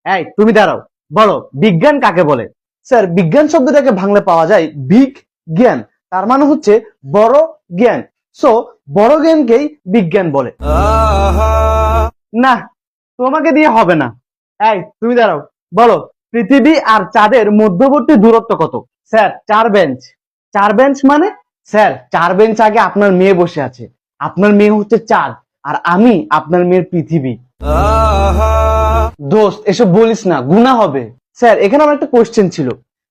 এই তুমি দাঁড়াও, বলো বিজ্ঞান কাকে বলে? স্যার, বিজ্ঞান শব্দটাকে ভাঙলে পাওয়া যায় বিগ জ্ঞান, তার মানে হচ্ছে বড় জ্ঞান। সো বড় জ্ঞানকেই বিজ্ঞান বলে। না, তোমাকে দিয়ে হবে না। এই তুমি দাঁড়াও, বলো পৃথিবী আর চাঁদের মধ্যবর্তী দূরত্ব কত? Sir, 4 bench. 4 বেঞ্চ মানে? স্যার, 4 বেঞ্চ আগে আপনার মেয়ে বসে আছে। আপনার মেয়ে হচ্ছে চাঁদ, আর আমি আপনার মেয়ের পৃথিবী। দোস্ত, এসব বলিস না, গুনাহ হবে। স্যার, এখানে আমার একটা কোশ্চেন ছিল,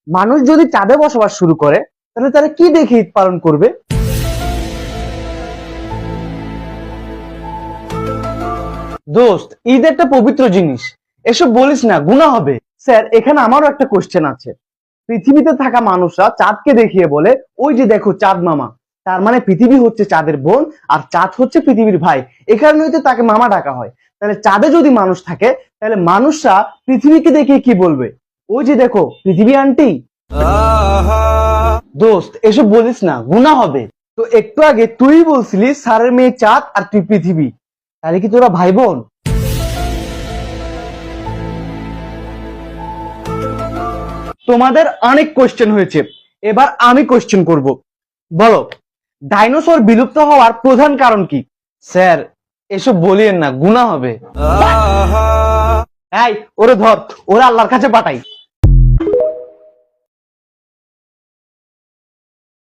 মানুষ যদি চাঁদে বসবাস শুরু করে তাহলে তারা কি দেখে ঈদ পালন করবে? দোস্ত, ঈদ একটা পবিত্র জিনিস, এসব বলিস না, গুনাহ হবে। স্যার, এখানে আমারও একটা কোশ্চেন আছে, পৃথিবীতে থাকা মানুষরা চাঁদকে দেখিয়ে বলে ওই যে দেখো চাঁদ মামা, তার মানে পৃথিবী হচ্ছে চাঁদের বোন আর চাঁদ হচ্ছে পৃথিবীর ভাই, এ কারণেই তো তাকে মামা ডাকা হয়। তাহলে চাঁদে যদি মানুষ থাকে তাহলে মানুষরা পৃথিবীকে দেখে কি বলবে? ওই যে দেখো পৃথিবী আন্টি। দোস্ত, এসব বলিস না, গুনাহ হবে। তো একটু আগে তুই বলছিলি স্যারের মেয়ে চাঁদ আর তুই পৃথিবী, তাহলে কি তোরা ভাই বোন? তোমাদের অনেক কোশ্চেন হয়েছে, এবার আমি কোশ্চেন করব। বলো, ডাইনোসর বিলুপ্ত হওয়ার প্রধান কারণ কি? স্যার, এসব বলিয়েন না, গুনাহ হবে। এই, ওরে ধর, ওরে আল্লাহর কাছে পাঠাই।